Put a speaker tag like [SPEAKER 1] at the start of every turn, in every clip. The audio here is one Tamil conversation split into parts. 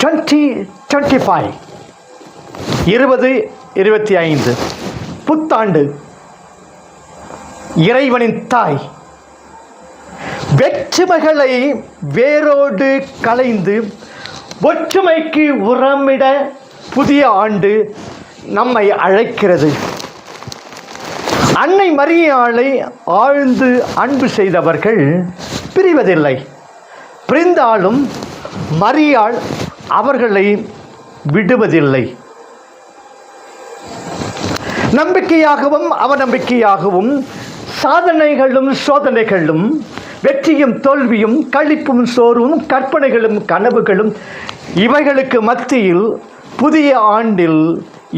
[SPEAKER 1] 2025 2025 புத்தாண்டு. இறைவனின் தாய் வேற்றுமைகளை வேரோடு களைந்து ஒற்றுமைக்கு உரமிட புதிய ஆண்டு நம்மை அழைக்கிறது. அன்னை மரியாளை ஆழ்ந்து அன்பு செய்தவர்கள் பிரிவதில்லை. பிரிந்தாலும் மரியாள் அவர்களை விடுவதில்லை. நம்பிக்கையாகவும் அவநம்பிக்கையாகவும், சாதனைகளும் சோதனைகளும், வெற்றியும் தோல்வியும், களிப்பும் சோர்வும், கற்பனைகளும் கனவுகளும், இவைகளுக்கு மத்தியில் புதிய ஆண்டில்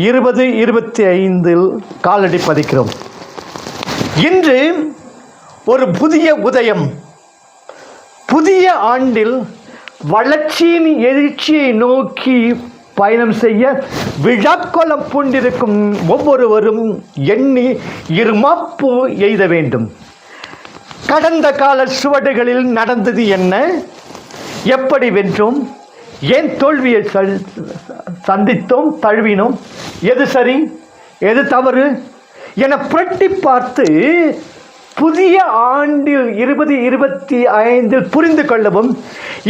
[SPEAKER 1] 2025 காலடி பதிக்கிறோம். இன்று ஒரு புதிய உதயம். புதிய ஆண்டில் வளர்ச்சியின் எழுச்சியை நோக்கி பயணம் செய்ய விழாக்கோலம் பூண்டிருக்கும் ஒவ்வொருவரும் எண்ணி இருமாப்பு எய்த வேண்டும். கடந்த கால சுவடுகளில் நடந்தது என்ன? எப்படி வென்றோம்? ஏன் தோல்வியை சந்தித்தோம், தழுவினோம்? எது சரி, எது தவறு என புரட்டி பார்த்து புதிய ஆண்டில் 2025 புரிந்து கொள்ளவும்,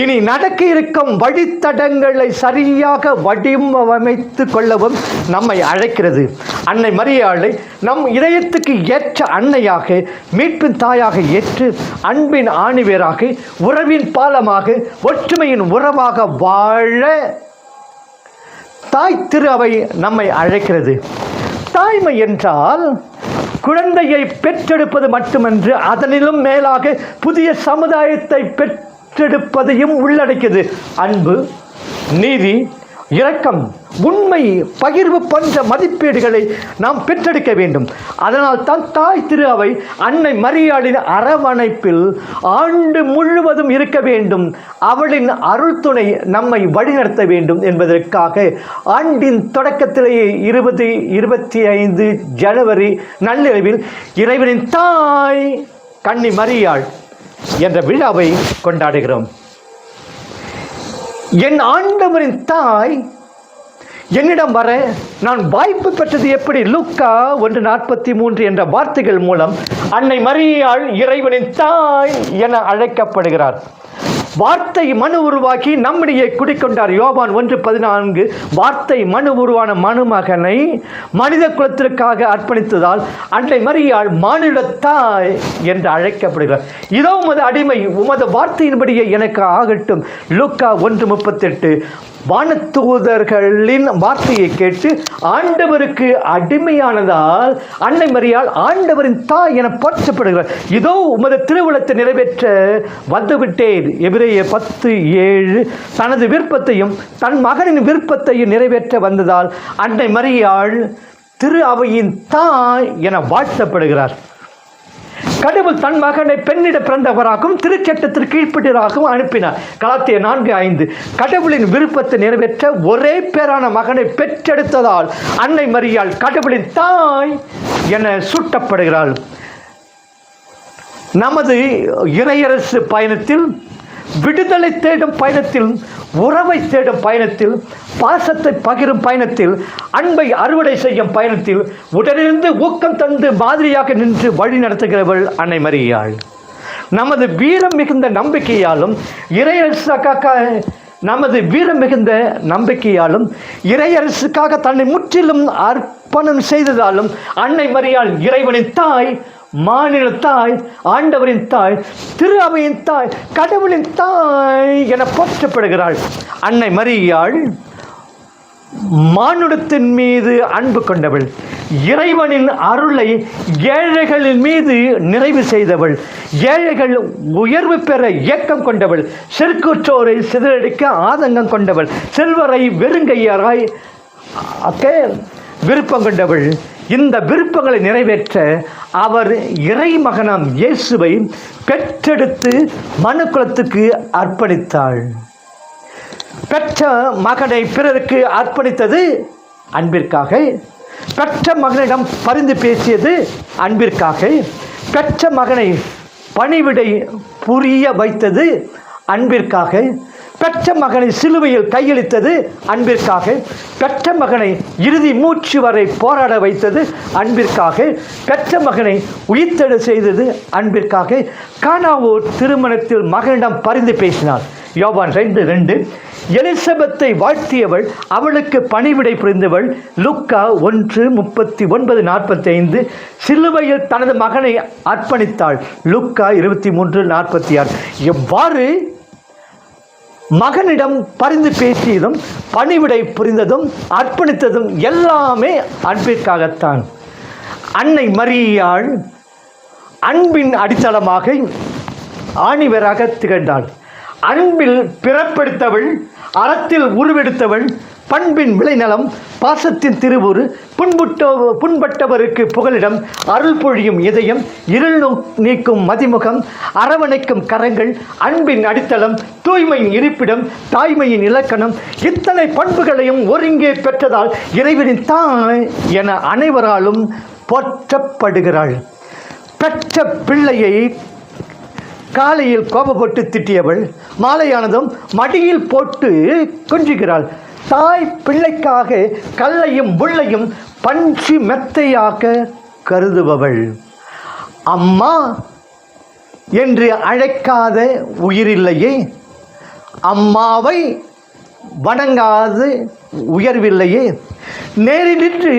[SPEAKER 1] இனி நடக்க இருக்கும் வழித்தடங்களை சரியாக வடிவமைத்து கொள்ளவும் நம்மை அழைக்கிறது. அன்னை மரியாளை நம் இதயத்துக்கு ஏற்ற அன்னையாக, மீட்பின் தாயாக ஏற்று, அன்பின் ஆணிவேராக, உறவின் பாலமாக, ஒற்றுமையின் உறவாக வாழ தாய் திரு அவை நம்மை அழைக்கிறது. தாய்மை என்றால் குழந்தையை பெற்றெடுப்பது மட்டுமன்று, அதனிலும் மேலாக புதிய சமுதாயத்தை பெற்றெடுப்பதையும் உள்ளடக்கியது. அன்பு, நீதி, இரக்கம், உண்மை, பகிர்வு போன்ற மதிப்பீடுகளை நாம் பெற்றெடுக்க வேண்டும். அதனால் தான் தாய் திரு அவை அன்னை மரியாளின் அரவணைப்பில் ஆண்டு முழுவதும் இருக்க வேண்டும். அவளின் அருள் துணை நம்மை வழிநடத்த வேண்டும் என்பதற்காக ஆண்டின் தொடக்கத்திலேயே 2025 ஜனவரி நள்ளிரவில் இறைவனின் தாய் கன்னி மரியாள் என்ற விழாவை கொண்டாடுகிறோம். என் ஆண்டவரின் தாய் என்னிடம் வர நான் வாய்ப்பு பெற்றது எப்படி? லூக்கா 1:43 என்ற வார்த்தைகள் மூலம் அன்னை மரியாள் இறைவனின் தாய் என அழைக்கப்படுகிறார். வார்த்தை மனு உருவாக்கி நம்மிடையே குடிக்கொண்டார். யோவான் 1:14 வார்த்தை மனு உருவான மனுமகனை மனித குலத்திற்காக அர்ப்பணித்ததால் அன்னை மரியாள் மானிட தாய் என்று அழைக்கப்படுகிறார். இதோ உமது அடிமை, உமது வார்த்தையின்படியே எனக்கு ஆகட்டும். லூக்கா 1:38 வானதூதர்களின் வார்த்தையை கேட்டு ஆண்டவருக்கு அடிமையானதால் அன்னை மரியாள் ஆண்டவரின் தாய் என போற்றப்படுகிறார். இதோ உமது திருவுளத்தை நிறைவேற்ற வந்துவிட்டேன். எபிரேயர் 10:7 தனது விருப்பத்தையும் தன் மகனின் விருப்பத்தையும் நிறைவேற்ற வந்ததால் அன்னை மரியாள் திரு அவையின் தாய் என வாழ்த்தப்படுகிறார். கடவுள் தன் மகனை பெண்ணிட பிறந்தவராகவும் திருச்சட்டத்திற்கு கீழ்ப்பட்டவராகவும் அனுப்பினார். கலாத்தியர் 4:5 கடவுளின் விருப்பத்தை நிறைவேற்ற ஒரே பேரான மகனை பெற்றெடுத்ததால் அன்னை மரியாள் கடவுளின் தாய் என சூட்டப்படுகிறாள். நமது இறையரசு பயணத்தில், விடுதலை தேடும் பயணத்தில், உறவை தேடும் பயணத்தில், பாசத்தை பகிரும் பயணத்தில், அன்பை அறுவடை செய்யும் பயணத்தில் உடனிருந்து ஊக்கம் தந்து மாதிரியாக நின்று வழி நடத்துகிறவள் அன்னை மரியாள். நமது வீரம் மிகுந்த நம்பிக்கையாலும் இறையரசுக்காக தன்னை முற்றிலும் அர்ப்பணம் செய்ததாலும் அன்னை மரியாள் இறைவனின் தாய், மாநில தாய், ஆண்டவரின் தாய், திரு அவையின் தாய், கடவுளின் தாய் என போற்றப்படுகிறாள். அன்னை மரியாள் மானுடத்தின் மீது அன்பு கொண்டவள். இறைவனின் அருளை ஏழைகளின் மீது நிறைவு செய்தவள். ஏழைகள் உயர்வு பெற ஏக்கம் கொண்டவள். செருக்குற்றோரை சிதறடிக்க ஆதங்கம் கொண்டவள். செல்வரை வெறுங்கையராய் விருப்பம் கொண்டவள். இந்த விருப்பங்களை நிறைவேற்ற அவர் இறை மகனாம் இயேசுவை பெற்றெடுத்து மனுக்குலத்துக்கு அர்ப்பணித்தாள். பெற்ற மகனை பிறருக்கு அர்ப்பணித்தது அன்பிற்காக. பெற்ற மகனிடம் பரிந்து பேசியது அன்பிற்காக. பெற்ற மகனை பணிவிடை புரிய வைத்தது அன்பிற்காக. பெற்ற மகனை சிலுவையில் கையளித்தது அன்பிற்காக, பெற்ற மகனை இறுதி மூச்சு வரை போராட வைத்தது அன்பிற்காக, பெற்ற மகனை உயிர்த்தெழ செய்தது அன்பிற்காக. கானாவூர் திருமணத்தில் மகனிடம் பரிந்து பேசினார். யோவான் 2:2. எலிசபெத்தை வாழ்த்தியவள், அவளுக்கு பணிவிடை புரிந்தவள். லூக்கா 1:39-45. சிலுவையில் தனது மகனை அர்ப்பணித்தாள். லூக்கா 23:46. எவ்வாறு மகனிடம் பரிந்து பேசியதும் பணிவிடை புரிந்ததும் அர்ப்பணித்ததும் எல்லாமே அன்பிற்காகத்தான். அன்னை மரியாள் அன்பின் அடித்தளமாக ஆணிவராக திகழ்ந்தாள். அன்பில் பிறப்பெடுத்தவள், அறத்தில் உருவெடுத்தவள், பண்பின் விளைநலம், பாசத்தின் திருவுரு, புண்பட்டவருக்கு புகலிடம், அருள் பொழியும் இதயம், இருள் நீக்கும் மதிமுகம், அரவணைக்கும் கரங்கள், அன்பின் அடித்தளம், தூய்மையின் இருப்பிடம், தாய்மையின் இலக்கணம், இத்தனை பண்புகளையும் ஒருங்கே பெற்றதால் இறைவனின் தாய் என அனைவராலும் போற்றப்படுகிறாள். பெற்ற பிள்ளையை காலையில் கோபப்பட்டு திட்டியவள், மாலையானதும் மடியில் போட்டு கொஞ்சுகிறாள். தாய் பிள்ளைக்காக கல்லையும் முள்ளையும் பஞ்சு மெத்தையாக கருதுபவள். அம்மா என்று அழைக்காத உயிரில்லையே, அம்மாவை வணங்காத உயர்வில்லையே. நேரிலின்று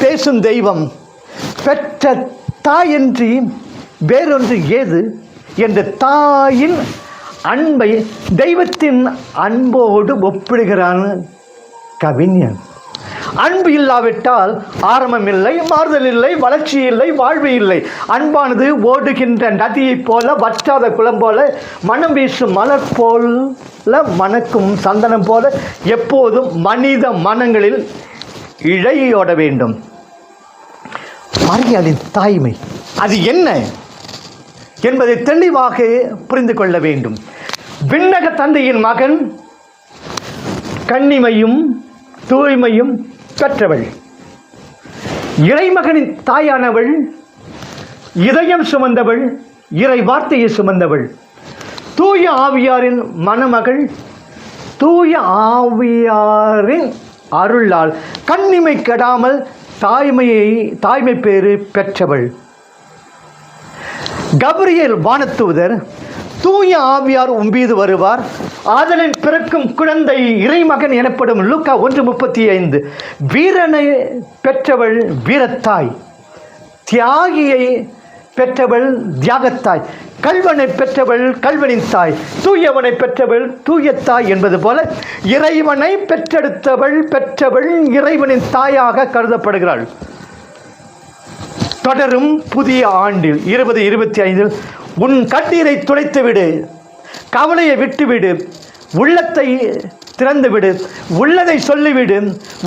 [SPEAKER 1] பேசும் தெய்வம் பெற்ற தாயின்றி வேறொன்று ஏது என்ற தாயின் அன்பை தெய்வத்தின் அன்போடு ஒப்பிடுகிறான் கவிஞன். அன்பு இல்லாவிட்டால் ஆரம்பம் இல்லை, மாறுதல் இல்லை, வளர்ச்சி இல்லை, வாழ்வு இல்லை. அன்பானது ஓடுகின்ற நதியைப் போல, வற்றாத குளம் போல, மனம் வீசும் மலர் போல, மணக்கும் சந்தனம் போல எப்போதும் மனித மனங்களில் இழையோட வேண்டும். மரியாளின் தாய்மை அது என்ன என்பதை தெளிவாக புரிந்து கொள்ள வேண்டும். விண்ணக தந்தையின் மகன், கன்னிமையும் தூய்மையும் பெற்றவள். இறைமகனின் தாயானவள், இதயம் சுமந்தவள், இறை வார்த்தையை சுமந்தவள். தூய ஆவியாரின் மணமகள், தூய ஆவியாரின் அருளால் கன்னிமை கெடாமல் தாய்மை பேறு பெற்றவள். கபிரியேல் வானதூதர், தூய ஆவியார் உம்பீது வருவார், ஆதலின் பிறக்கும் குழந்தை இறைமகன் எனப்படும். லூக்கா 1:35. வீரனை பெற்றவள் வீரத்தாய், தியாகியை பெற்றவள் தியாகத்தாய், கல்வனை பெற்றவள் கல்வனின் தாய், தூயவனை பெற்றவள் தூயத்தாய் என்பது போல இறைவனை பெற்றவள் இறைவனின் தாயாக கருதப்படுகிறாள். தொடரும் புதிய ஆண்டில் 2025 உன் கண்ணீரை துடைத்துவிடு, கவலையை விட்டுவிடு, உள்ளத்தை திறந்துவிடு, உள்ளதை சொல்லிவிடு,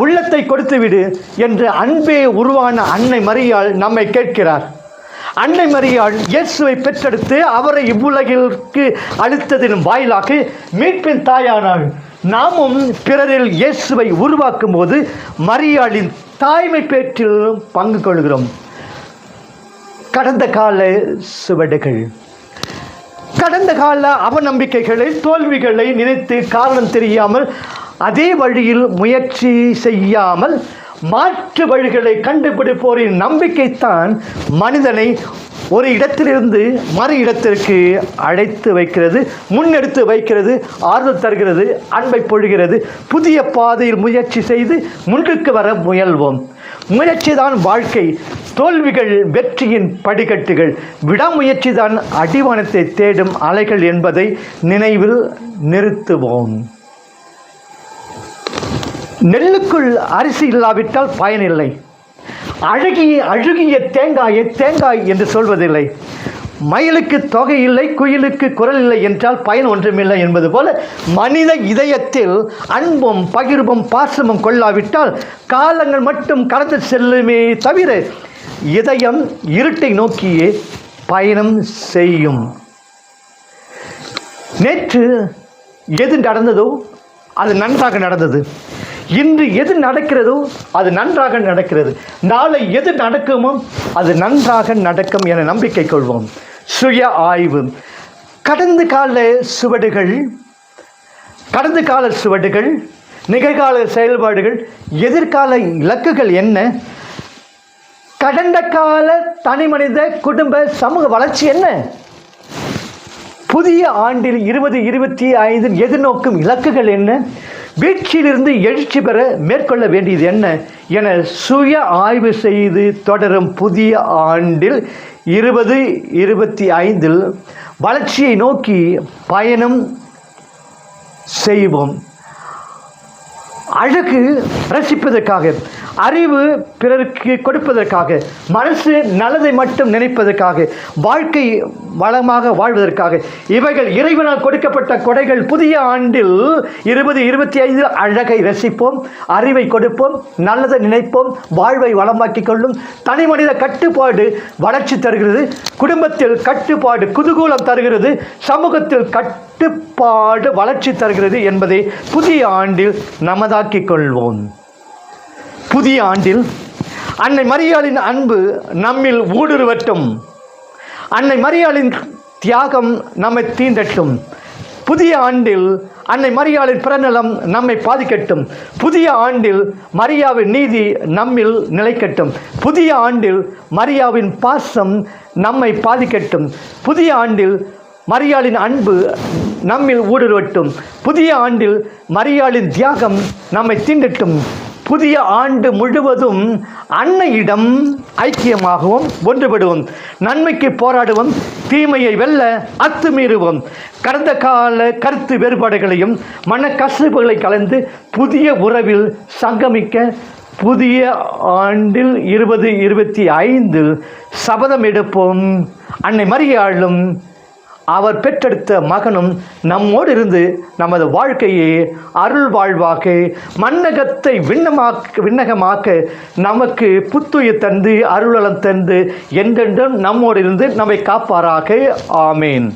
[SPEAKER 1] உள்ளத்தை கொடுத்துவிடு என்று அன்பே உருவான அன்னை மரியாள் நம்மை கேட்கிறார். அன்னை மரியாள் இயேசுவை பெற்றெடுத்து அவரை இவ்வுலகிற்கு அளித்ததின் வாயிலாக மீட்பின் தாயானாள். நாமும் பிறரில் இயேசுவை உருவாக்கும் போது மரியாளின் தாய்மை பேற்றில் பங்கு கொள்கிறோம். கடந்த கால சுவடுகள், கடந்த கால அவநம்பிக்கைகளை, தோல்விகளை நினைத்து காரணம் தெரியாமல் அதே வழியில் முயற்சி செய்யாமல் மாற்று வழிகளை கண்டுபிடிப்போரின் நம்பிக்கைத்தான் மனிதனை ஒரு இடத்திலிருந்து மறு இடத்திற்கு அழைத்து வைக்கிறது, முன்னெடுத்து வைக்கிறது, ஆறுதல் தருகிறது, அன்பை பொழிகிறது. புதிய பாதையில் முயற்சி செய்து முன்னுக்கு வர முயல்வோம். முயற்சிதான் வாழ்க்கை, தோல்விகள் வெற்றியின் படிக்கட்டுகள், விடாமுயற்சி தான் அடிவானத்தை தேடும் அலைகள் என்பதை நினைவில் நிறுத்துவோம். நெல்லுக்குள் அரிசி இல்லாவிட்டால் பயனில்லை. அழுகிய தேங்காய் என்று சொல்வதில்லை. மயிலுக்கு தொகை இல்லை, குயிலுக்கு குரல் இல்லை என்றால் பயன் ஒன்றுமில்லை என்பது போல மனித இதயத்தில் அன்பும் பகிர்வும் பாசமும் கொள்ளாவிட்டால் காலங்கள் மட்டும் கடந்து செல்லுமே தவிர இதயம் இருட்டை நோக்கியே பயணம் செய்யும். நேற்று எது நடந்ததோ அது நன்றாக நடந்தது. இன்று எது நடக்கிறதோ அது நன்றாக நடக்கிறது. நாளை எது நடக்குமோ அது நன்றாக நடக்கும் என நம்பிக்கை கொள்வோம். சுய ஆய்வு. கடந்த கால சுவடுகள் கடந்த கால சுவடுகள், நிகழ்கால செயல்பாடுகள், எதிர்கால இலக்குகள் என்ன? கடந்த கால தனிமனித குடும்ப சமூக வளர்ச்சி என்ன? புதிய ஆண்டில் 2025 எதிர்நோக்கும் இலக்குகள் என்ன? வீழ்ச்சியிலிருந்து எழுச்சி பெற மேற்கொள்ள வேண்டியது என்ன என சுய ஆய்வு செய்து தொடரும் புதிய ஆண்டில் 2025 வளர்ச்சியை நோக்கி பயணம் செய்வோம். அழகு ரசிப்பதற்காக, அறிவு பிறருக்கு கொடுப்பதற்காக, மனசு நல்லதை மட்டும் நினைப்பதற்காக, வாழ்க்கை வளமாக வாழ்வதற்காக, இவைகள் இறைவனால் கொடுக்கப்பட்ட கொடைகள். புதிய ஆண்டில் 2025 அழகை ரசிப்போம், அறிவை கொடுப்போம், நல்லதை நினைப்போம், வாழ்வை வளமாக்கிக் கொள்ளும். தனி மனித கட்டுப்பாடு வளர்ச்சி தருகிறது, குடும்பத்தில் கட்டுப்பாடு குதூகூலம் தருகிறது, சமூகத்தில் கட்டுப்பாடு வளர்ச்சி தருகிறது என்பதை புதிய ஆண்டில் நமதாக்கிக் கொள்வோம். புதிய ஆண்டில் அன்னை மரியாளின் அன்பு நம்மில் ஊடுருவட்டும். அன்னை மரியாளின் தியாகம் நம்மை தீண்டட்டும். புதிய ஆண்டில் அன்னை மரியாளின் பிறநலம் நம்மை பாதிக்கட்டும். புதிய ஆண்டில் மரியாவின் நீதி நம்மில் நிலைக்கட்டும். புதிய ஆண்டில் மரியாவின் பாசம் நம்மை பாதிக்கட்டும். புதிய ஆண்டில் மரியாளின் அன்பு நம்மில் ஊடுருவட்டும். புதிய ஆண்டில் மரியாளின் தியாகம் நம்மை தீண்டட்டும். புதிய ஆண்டு முழுவதும் அன்னையிடம் ஐக்கியமாகவும் ஒன்றுபடுவோம். நன்மைக்கு போராடுவோம், தீமையை வெல்ல அத்துமீறுவோம். கடந்த கால கருத்து வேறுபாடுகளையும் மனக்கசப்புகளை கலந்து புதிய உறவில் சங்கமிக்க புதிய ஆண்டில் 2025 சபதம் எடுப்போம். அன்னை மரியாளும் அவர் பெற்றெடுத்த மகனும் நம்மோடு இருந்து நமது வாழ்க்கையை அருள் வாழ்வாக, மன்னகத்தை விண்ணகமாக்க நமக்கு புத்துயிர் தந்து, அருளலம் தந்து, என்றென்றும் நம்மோடு இருந்து நம்மை காப்பாராக. ஆமேன்.